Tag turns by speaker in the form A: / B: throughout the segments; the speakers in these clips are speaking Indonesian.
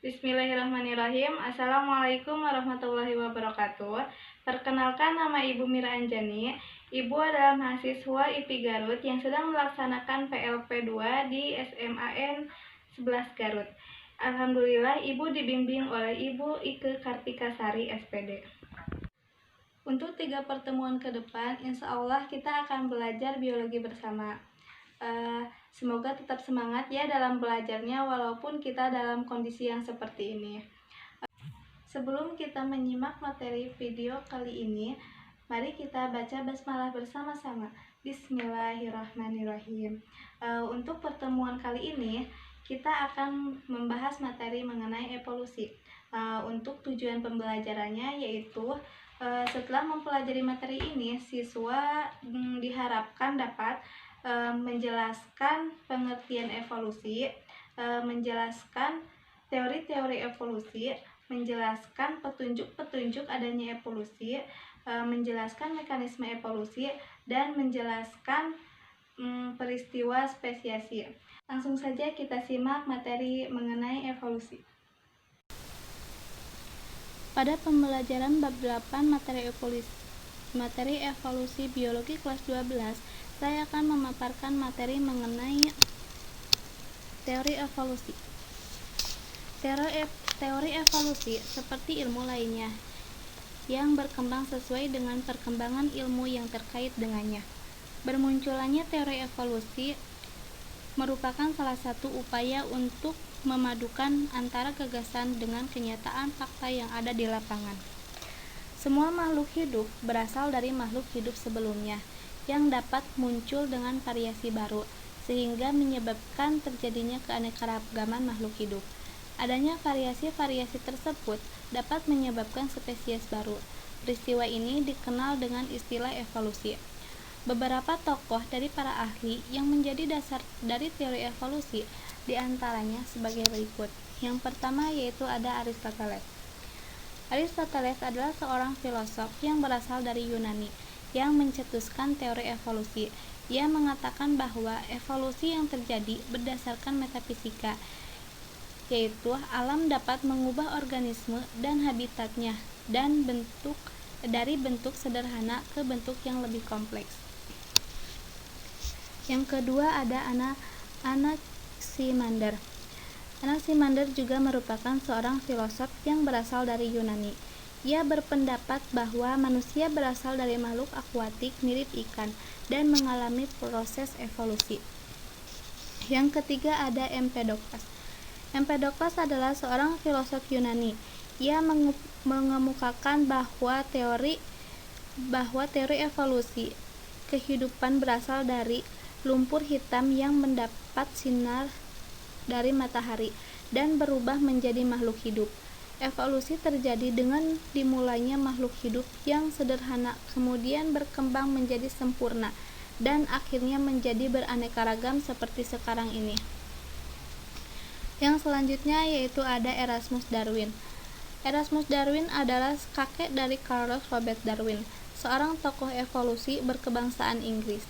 A: Bismillahirrahmanirrahim. Assalamualaikum warahmatullahi wabarakatuh. Perkenalkan, nama Ibu Mira Anjani. Ibu adalah mahasiswa IPI Garut yang sedang melaksanakan PLP 2 di SMAN 11 Garut. Alhamdulillah, Ibu dibimbing oleh Ibu Ike Kartikasari, SPD. Untuk 3 pertemuan ke depan, insya Allah kita akan belajar biologi bersama. Semoga tetap semangat ya dalam belajarnya walaupun kita dalam kondisi yang seperti ini. Sebelum kita menyimak materi video kali ini, mari kita baca basmalah bersama-sama. Bismillahirrahmanirrahim. Untuk pertemuan kali ini kita akan membahas materi mengenai evolusi. Untuk tujuan pembelajarannya yaitu setelah mempelajari materi ini, siswa diharapkan dapat menjelaskan pengertian evolusi, menjelaskan teori-teori evolusi, menjelaskan petunjuk-petunjuk adanya evolusi, menjelaskan mekanisme evolusi, dan menjelaskan peristiwa spesiasi. Langsung saja kita simak materi mengenai evolusi. Pada pembelajaran bab 8 materi evolusi biologi kelas 12, saya akan memaparkan materi mengenai teori evolusi. Teori evolusi seperti ilmu lainnya yang berkembang sesuai dengan perkembangan ilmu yang terkait dengannya. Bermunculannya teori evolusi merupakan salah satu upaya untuk memadukan antara gagasan dengan kenyataan fakta yang ada di lapangan. Semua makhluk hidup berasal dari makhluk hidup sebelumnya yang dapat muncul dengan variasi baru, sehingga menyebabkan terjadinya keanekaragaman makhluk hidup. Adanya variasi-variasi tersebut dapat menyebabkan spesies baru. Peristiwa ini dikenal dengan istilah evolusi. Beberapa tokoh dari para ahli yang menjadi dasar dari teori evolusi diantaranya sebagai berikut. Yang pertama yaitu ada Aristoteles. Aristoteles adalah seorang filosof yang berasal dari Yunani yang mencetuskan teori evolusi. Ia mengatakan bahwa evolusi yang terjadi berdasarkan metafisika, yaitu alam dapat mengubah organisme dan habitatnya dan dari bentuk sederhana ke bentuk yang lebih kompleks. Yang kedua ada Anaximander. Anaximander juga merupakan seorang filosof yang berasal dari Yunani. Ia berpendapat bahwa manusia berasal dari makhluk akuatik mirip ikan dan mengalami proses evolusi. Yang ketiga ada Empedokles. Empedokles adalah seorang filosof Yunani. Ia mengemukakan bahwa teori evolusi kehidupan berasal dari lumpur hitam yang mendapat sinar dari matahari dan berubah menjadi makhluk hidup. Evolusi terjadi dengan dimulainya makhluk hidup yang sederhana, kemudian berkembang menjadi sempurna, dan akhirnya menjadi beraneka ragam seperti sekarang ini. Yang selanjutnya yaitu ada Erasmus Darwin. Erasmus Darwin adalah kakek dari Charles Robert Darwin, seorang tokoh evolusi berkebangsaan Inggris.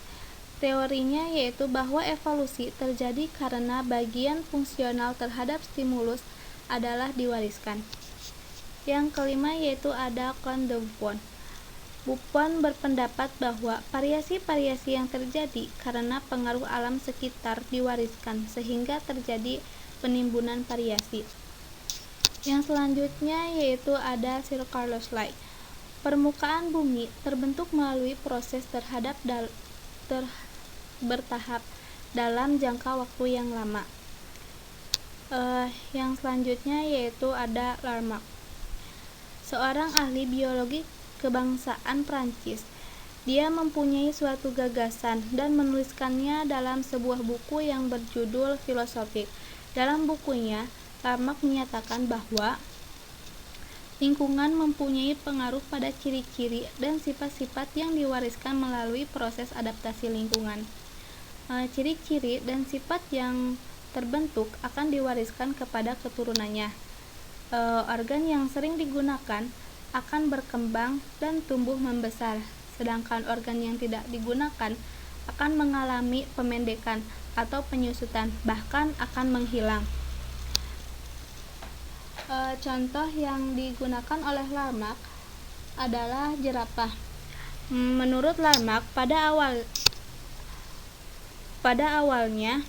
A: Teorinya yaitu bahwa evolusi terjadi karena bagian fungsional terhadap stimulus adalah diwariskan. Yang kelima yaitu ada Count de Buffon. Buffon berpendapat bahwa variasi-variasi yang terjadi karena pengaruh alam sekitar diwariskan sehingga terjadi penimbunan variasi. Yang selanjutnya yaitu ada Sir Carlos Light. Permukaan bumi terbentuk melalui proses bertahap dalam jangka waktu yang lama. Yang selanjutnya yaitu ada Lamarck, seorang ahli biologi kebangsaan Prancis. Dia mempunyai suatu gagasan dan menuliskannya dalam sebuah buku yang berjudul Filosofik. Dalam bukunya, Lamarck menyatakan bahwa lingkungan mempunyai pengaruh pada ciri-ciri dan sifat-sifat yang diwariskan melalui proses adaptasi lingkungan. Ciri-ciri dan sifat yang terbentuk akan diwariskan kepada keturunannya. Organ yang sering digunakan akan berkembang dan tumbuh membesar, sedangkan organ yang tidak digunakan akan mengalami pemendekan atau penyusutan, bahkan akan menghilang. Contoh yang digunakan oleh Lamarck adalah jerapah. Menurut Lamarck, pada awalnya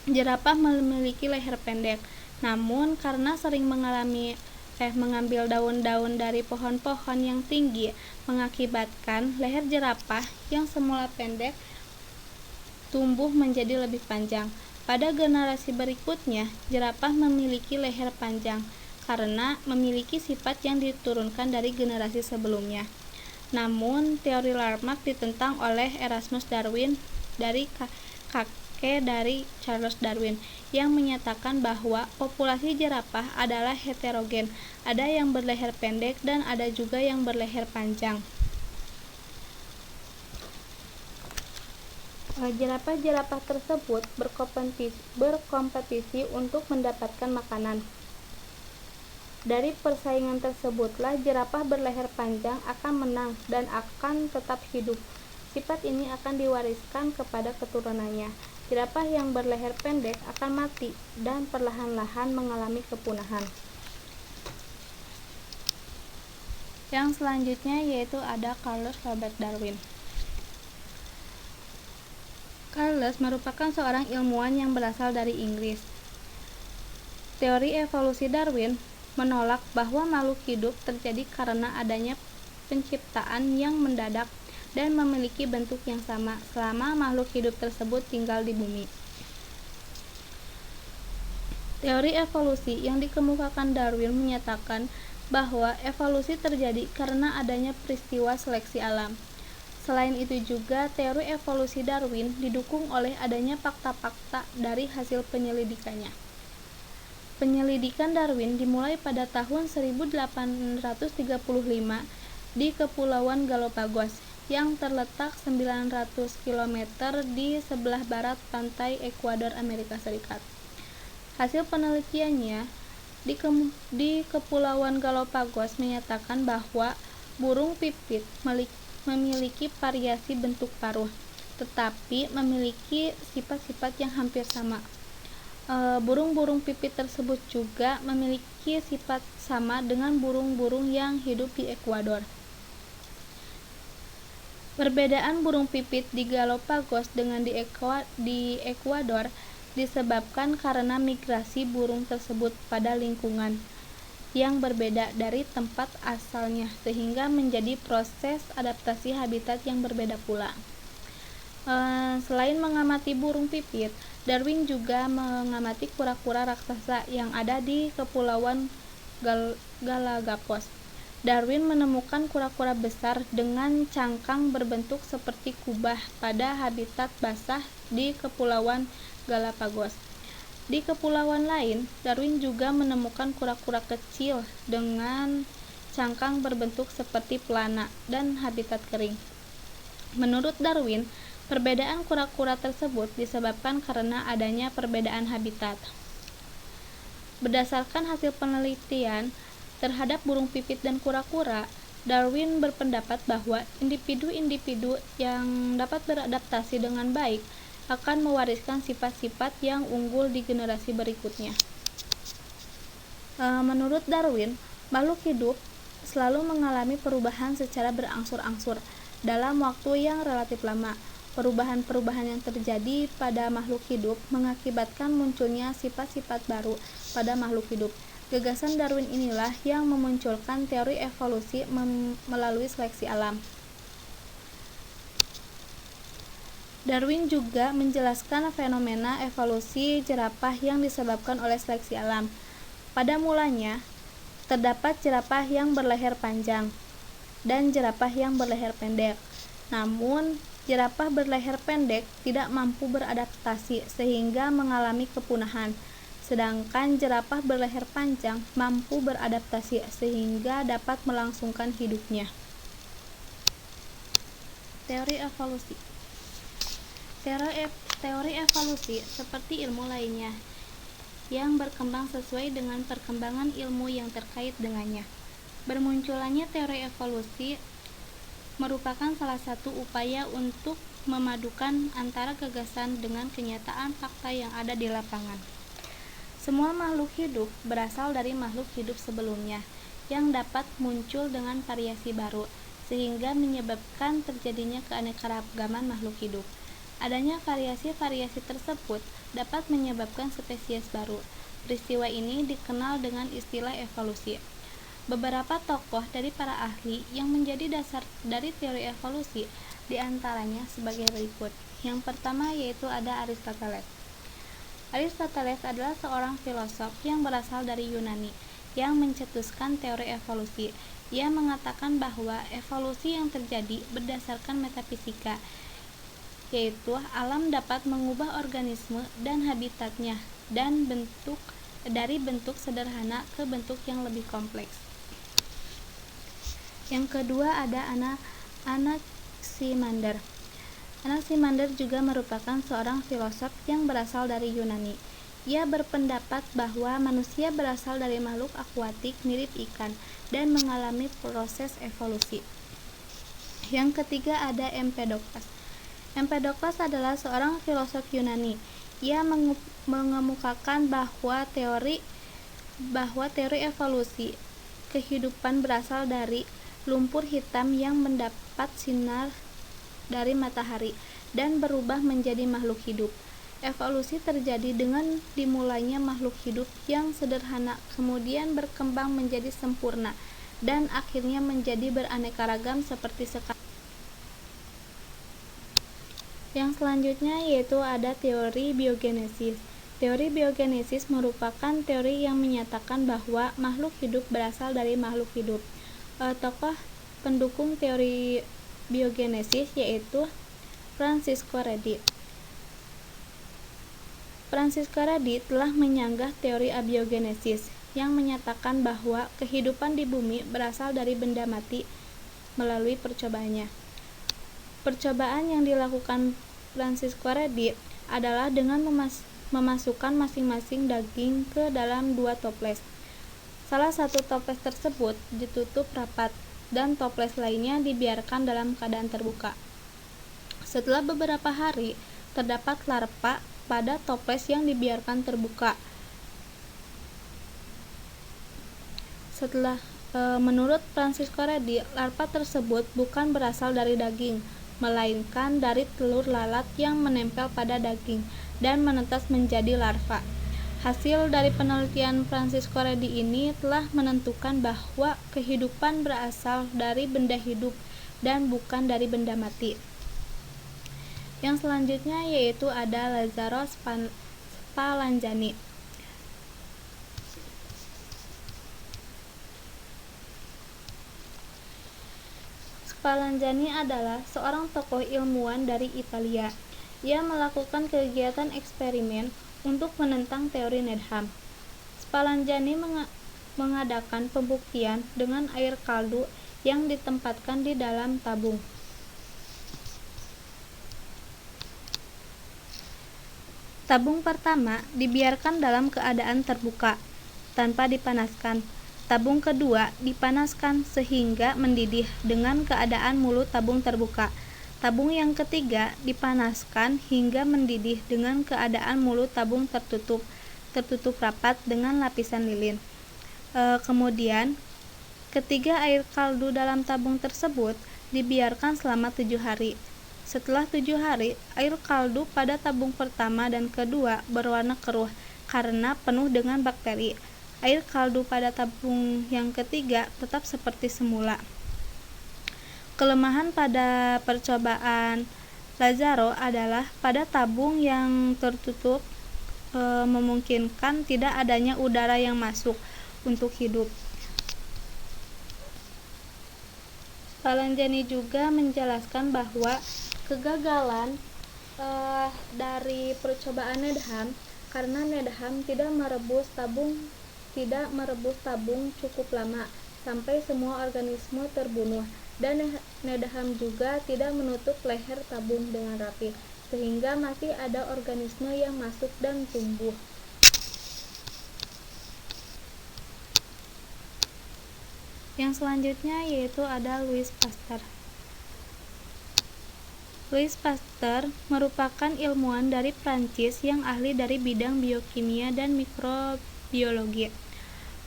A: jerapah memiliki leher pendek, namun karena sering mengambil daun-daun dari pohon-pohon yang tinggi, mengakibatkan leher jerapah yang semula pendek tumbuh menjadi lebih panjang. Pada generasi berikutnya, jerapah memiliki leher panjang karena memiliki sifat yang diturunkan dari generasi sebelumnya. Namun, teori Lamarck ditentang oleh Erasmus Darwin dari kakek dari Charles Darwin, yang menyatakan bahwa populasi jerapah adalah heterogen, ada yang berleher pendek dan ada juga yang berleher panjang. Jerapah-jerapah tersebut berkompetisi untuk mendapatkan makanan. Dari persaingan tersebutlah jerapah berleher panjang akan menang dan akan tetap hidup. Sifat ini akan diwariskan kepada keturunannya. Jerapah yang berleher pendek akan mati dan perlahan-lahan mengalami kepunahan. Yang selanjutnya yaitu ada Charles Robert Darwin. Charles merupakan seorang ilmuwan yang berasal dari Inggris. Teori evolusi Darwin menolak bahwa makhluk hidup terjadi karena adanya penciptaan yang mendadak dan memiliki bentuk yang sama selama makhluk hidup tersebut tinggal di bumi. Teori evolusi yang dikemukakan Darwin menyatakan bahwa evolusi terjadi karena adanya peristiwa seleksi alam. Selain itu juga, teori evolusi Darwin didukung oleh adanya fakta-fakta dari hasil penyelidikannya. Penyelidikan Darwin dimulai pada tahun 1835 di Kepulauan Galapagos yang terletak 900 km di sebelah barat pantai Ekuador, Amerika Serikat. Hasil penelitiannya di Kepulauan Galapagos menyatakan bahwa burung pipit memiliki variasi bentuk paruh, tetapi memiliki sifat-sifat yang hampir sama. Burung-burung pipit tersebut juga memiliki sifat sama dengan burung-burung yang hidup di Ekuador. Perbedaan burung pipit di Galapagos dengan di Ekuador disebabkan karena migrasi burung tersebut pada lingkungan yang berbeda dari tempat asalnya, sehingga menjadi proses adaptasi habitat yang berbeda pula. Selain mengamati burung pipit, Darwin juga mengamati kura-kura raksasa yang ada di Kepulauan Galapagos. Darwin menemukan kura-kura besar dengan cangkang berbentuk seperti kubah pada habitat basah di Kepulauan Galapagos. Di kepulauan lain, Darwin juga menemukan kura-kura kecil dengan cangkang berbentuk seperti pelana dan habitat kering. Menurut Darwin, perbedaan kura-kura tersebut disebabkan karena adanya perbedaan habitat. Berdasarkan hasil penelitian terhadap burung pipit dan kura-kura, Darwin berpendapat bahwa individu-individu yang dapat beradaptasi dengan baik akan mewariskan sifat-sifat yang unggul di generasi berikutnya. Menurut Darwin, makhluk hidup selalu mengalami perubahan secara berangsur-angsur dalam waktu yang relatif lama. Perubahan-perubahan yang terjadi pada makhluk hidup mengakibatkan munculnya sifat-sifat baru pada makhluk hidup. Gagasan Darwin inilah yang memunculkan teori evolusi melalui seleksi alam. Darwin juga menjelaskan fenomena evolusi jerapah yang disebabkan oleh seleksi alam. Pada mulanya, terdapat jerapah yang berleher panjang dan jerapah yang berleher pendek. Namun, jerapah berleher pendek tidak mampu beradaptasi sehingga mengalami kepunahan, sedangkan jerapah berleher panjang mampu beradaptasi sehingga dapat melangsungkan hidupnya. Teori evolusi. Teori evolusi seperti ilmu lainnya yang berkembang sesuai dengan perkembangan ilmu yang terkait dengannya. Bermunculannya teori evolusi merupakan salah satu upaya untuk memadukan antara gagasan dengan kenyataan fakta yang ada di lapangan. Semua makhluk hidup berasal dari makhluk hidup sebelumnya yang dapat muncul dengan variasi baru, sehingga menyebabkan terjadinya keanekaragaman makhluk hidup. Adanya variasi-variasi tersebut dapat menyebabkan spesies baru. Peristiwa ini dikenal dengan istilah evolusi. Beberapa tokoh dari para ahli yang menjadi dasar dari teori evolusi diantaranya sebagai berikut. Yang pertama yaitu ada Aristoteles. Aristoteles adalah seorang filosof yang berasal dari Yunani yang mencetuskan teori evolusi. Ia mengatakan bahwa evolusi yang terjadi berdasarkan metafisika, yaitu alam dapat mengubah organisme dan habitatnya dan dari bentuk sederhana ke bentuk yang lebih kompleks. Yang kedua ada Anaximander. Anaximander juga merupakan seorang filosof yang berasal dari Yunani. Ia berpendapat bahwa manusia berasal dari makhluk akuatik mirip ikan dan mengalami proses evolusi. Yang ketiga ada Empedokles. Empedokles adalah seorang filosof Yunani. Ia mengemukakan bahwa teori evolusi kehidupan berasal dari lumpur hitam yang mendapat sinar dari matahari dan berubah menjadi makhluk hidup. Evolusi terjadi dengan dimulainya makhluk hidup yang sederhana, kemudian berkembang menjadi sempurna, dan akhirnya menjadi beraneka ragam seperti sekarang. Yang selanjutnya yaitu ada teori biogenesis. Teori biogenesis merupakan teori yang menyatakan bahwa makhluk hidup berasal dari makhluk hidup. Tokoh pendukung teori biogenesis yaitu Francisco Redi. Francisco Redi telah menyanggah teori abiogenesis yang menyatakan bahwa kehidupan di bumi berasal dari benda mati melalui percobaannya. Percobaan yang dilakukan Francisco Redi adalah dengan memasukkan masing-masing daging ke dalam 2 toples. Salah satu toples tersebut ditutup rapat dan toples lainnya dibiarkan dalam keadaan terbuka. Setelah beberapa hari, terdapat larva pada toples yang dibiarkan terbuka. Menurut Francisco Redi, larva tersebut bukan berasal dari daging, melainkan dari telur lalat yang menempel pada daging dan menetas menjadi larva. Hasil dari penelitian Francisco Redi ini telah menentukan bahwa kehidupan berasal dari benda hidup dan bukan dari benda mati. Yang selanjutnya yaitu ada Lazzaro Spallanzani. Spallanzani adalah seorang tokoh ilmuwan dari Italia. Ia melakukan kegiatan eksperimen untuk menentang teori Needham. Spallanzani mengadakan pembuktian dengan air kaldu yang ditempatkan di dalam tabung. Tabung pertama dibiarkan dalam keadaan terbuka, tanpa dipanaskan. Tabung kedua dipanaskan sehingga mendidih dengan keadaan mulut tabung terbuka. Tabung yang ketiga dipanaskan hingga mendidih dengan keadaan mulut tabung tertutup rapat dengan lapisan lilin. Kemudian, ketiga air kaldu dalam tabung tersebut dibiarkan selama 7 hari. Setelah 7 hari, air kaldu pada tabung pertama dan kedua berwarna keruh karena penuh dengan bakteri. Air kaldu pada tabung yang ketiga tetap seperti semula. Kelemahan pada percobaan Lazzaro adalah pada tabung yang tertutup memungkinkan tidak adanya udara yang masuk untuk hidup. Spallanzani juga menjelaskan bahwa kegagalan dari percobaan Needham karena Needham tidak merebus tabung cukup lama sampai semua organisme terbunuh, dan Needham juga tidak menutup leher tabung dengan rapi sehingga masih ada organisme yang masuk dan tumbuh. Yang selanjutnya yaitu ada Louis Pasteur. Louis Pasteur merupakan ilmuwan dari Prancis yang ahli dari bidang biokimia dan mikrobiologi.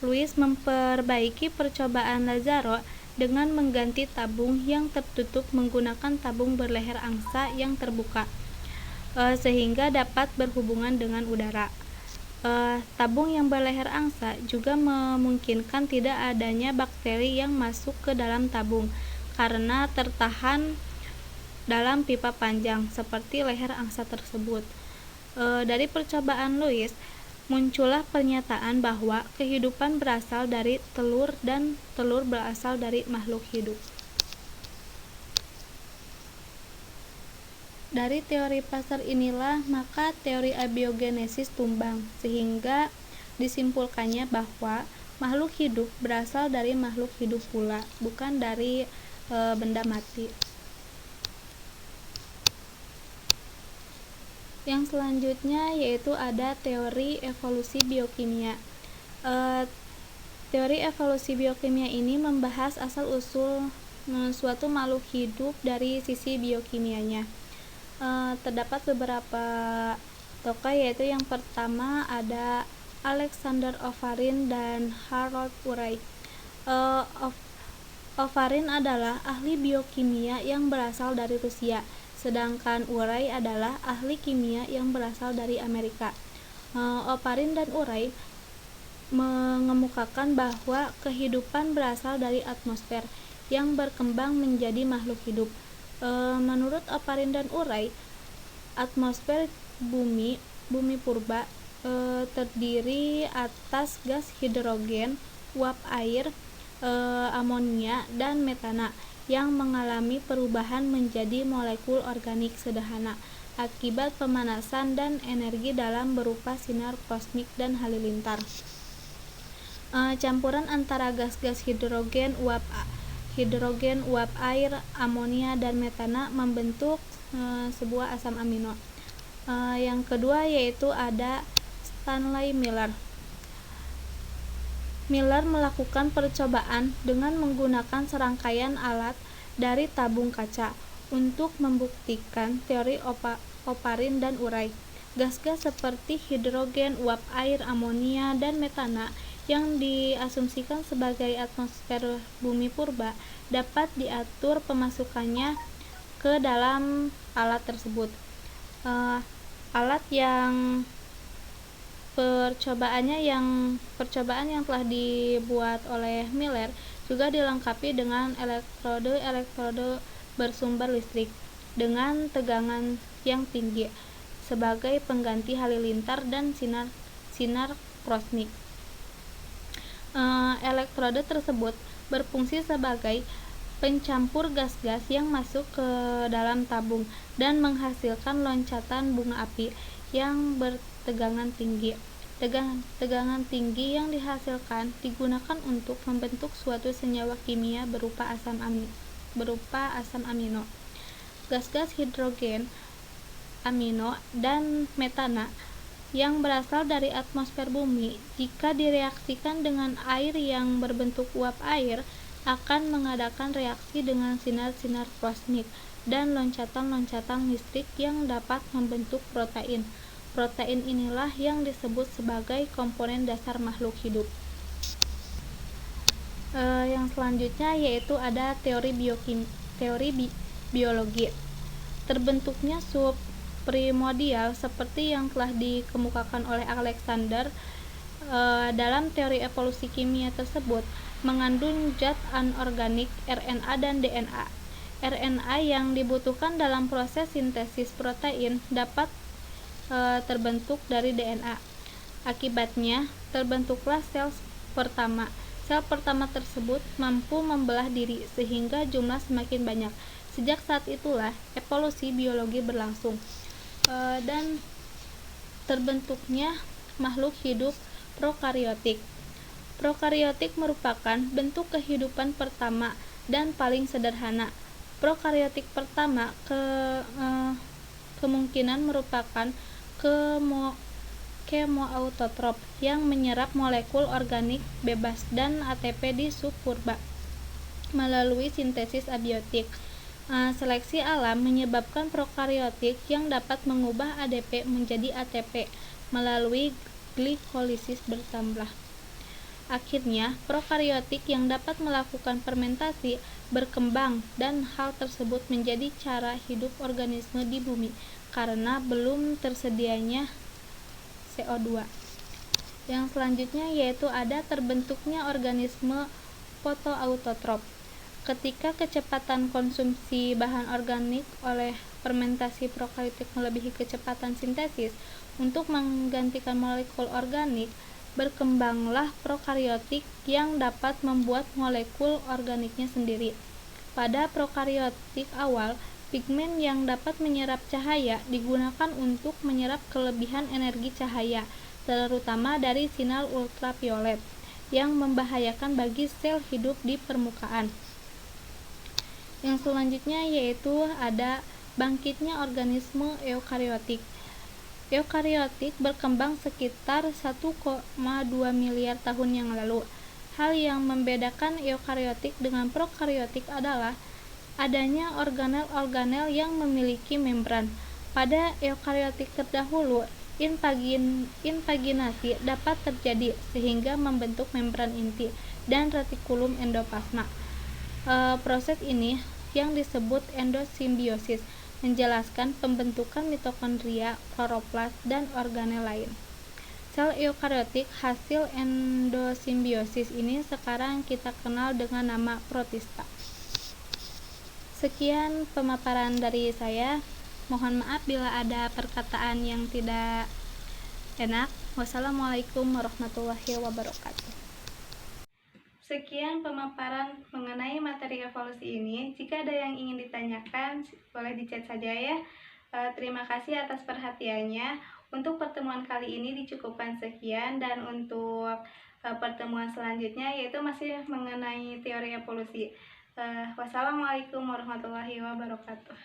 A: Louis memperbaiki percobaan Lazaro dengan mengganti tabung yang tertutup menggunakan tabung berleher angsa yang terbuka, sehingga dapat berhubungan dengan udara. Tabung yang berleher angsa juga memungkinkan tidak adanya bakteri yang masuk ke dalam tabung karena tertahan dalam pipa panjang seperti leher angsa tersebut. Dari percobaan Louis, muncullah pernyataan bahwa kehidupan berasal dari telur dan telur berasal dari makhluk hidup. Dari teori Pasteur inilah maka teori abiogenesis tumbang, sehingga disimpulkannya bahwa makhluk hidup berasal dari makhluk hidup pula, bukan dari benda mati. Yang selanjutnya yaitu ada teori evolusi biokimia. Teori evolusi biokimia ini membahas asal-usul suatu makhluk hidup dari sisi biokimianya. Terdapat beberapa tokoh, yaitu yang pertama ada Alexander Oparin dan Harold Urey. Oparin adalah ahli biokimia yang berasal dari Rusia, sedangkan Urey adalah ahli kimia yang berasal dari Amerika. Oparin dan Urey mengemukakan bahwa kehidupan berasal dari atmosfer yang berkembang menjadi makhluk hidup. Menurut Oparin dan Urey, atmosfer bumi purba terdiri atas gas hidrogen, uap air, amonia, dan metana yang mengalami perubahan menjadi molekul organik sederhana akibat pemanasan dan energi dalam berupa sinar kosmik dan halilintar. Campuran antara gas-gas hidrogen, uap air, amonia, dan metana membentuk sebuah asam amino. Yang kedua yaitu ada Stanley Miller. Miller melakukan percobaan dengan menggunakan serangkaian alat dari tabung kaca untuk membuktikan teori Oparin dan Urey. Gas-gas seperti hidrogen, uap air, amonia, dan metana yang diasumsikan sebagai atmosfer bumi purba dapat diatur pemasukannya ke dalam alat tersebut. Alat yang percobaan yang telah dibuat oleh Miller juga dilengkapi dengan elektrode bersumber listrik dengan tegangan yang tinggi sebagai pengganti halilintar dan sinar kosmik. Elektrode tersebut berfungsi sebagai pencampur gas-gas yang masuk ke dalam tabung dan menghasilkan loncatan bunga api yang bertegangan tinggi. Tegangan tinggi yang dihasilkan digunakan untuk membentuk suatu senyawa kimia berupa asam amino. Gas-gas hidrogen, amino, dan metana yang berasal dari atmosfer bumi jika direaksikan dengan air yang berbentuk uap air akan mengadakan reaksi dengan sinar-sinar kosmik dan loncatan-loncatan listrik yang dapat membentuk protein. Protein inilah yang disebut sebagai komponen dasar makhluk hidup. Yang selanjutnya yaitu ada teori biologi. Terbentuknya subprimordial seperti yang telah dikemukakan oleh Alexander dalam teori evolusi kimia tersebut mengandung zat anorganik RNA dan DNA. RNA yang dibutuhkan dalam proses sintesis protein dapat terbentuk dari DNA. Akibatnya, terbentuklah sel pertama. Sel pertama tersebut mampu membelah diri sehingga jumlah semakin banyak. Sejak saat itulah evolusi biologi berlangsung dan terbentuknya makhluk hidup prokariotik. Prokariotik merupakan bentuk kehidupan pertama dan paling sederhana. Prokariotik pertama kemungkinan merupakan kemoautotrop yang menyerap molekul organik bebas dan ATP di subpurba melalui sintesis abiotik. Seleksi alam menyebabkan prokariotik yang dapat mengubah ADP menjadi ATP melalui glikolisis bertambah. Akhirnya, prokariotik yang dapat melakukan fermentasi berkembang dan hal tersebut menjadi cara hidup organisme di bumi karena belum tersedianya CO2. Yang selanjutnya yaitu ada terbentuknya organisme fotoautotrof. Ketika kecepatan konsumsi bahan organik oleh fermentasi prokariotik melebihi kecepatan sintesis untuk menggantikan molekul organik, berkembanglah prokariotik yang dapat membuat molekul organiknya sendiri. Pada prokariotik awal, pigmen yang dapat menyerap cahaya digunakan untuk menyerap kelebihan energi cahaya, terutama dari sinar ultraviolet, yang membahayakan bagi sel hidup di permukaan. Yang selanjutnya yaitu ada bangkitnya organisme eukariotik. Eukariotik berkembang sekitar 1,2 miliar tahun yang lalu. Hal yang membedakan eukariotik dengan prokariotik adalah adanya organel-organel yang memiliki membran. Pada eukariotik terdahulu, invaginasi dapat terjadi sehingga membentuk membran inti dan retikulum endoplasma. Proses ini yang disebut endosimbiosis menjelaskan pembentukan mitokondria, kloroplas, dan organel lain. Sel eukariotik hasil endosimbiosis ini sekarang kita kenal dengan nama protista. Sekian pemaparan dari saya. Mohon maaf bila ada perkataan yang tidak enak. Wassalamualaikum warahmatullahi wabarakatuh. Sekian pemaparan mengenai materi evolusi ini. Jika ada yang ingin ditanyakan, boleh dicat saja ya. Terima kasih atas perhatiannya. Untuk pertemuan kali ini dicukupkan sekian, dan untuk pertemuan selanjutnya yaitu masih mengenai teori evolusi. Wassalamualaikum warahmatullahi wabarakatuh.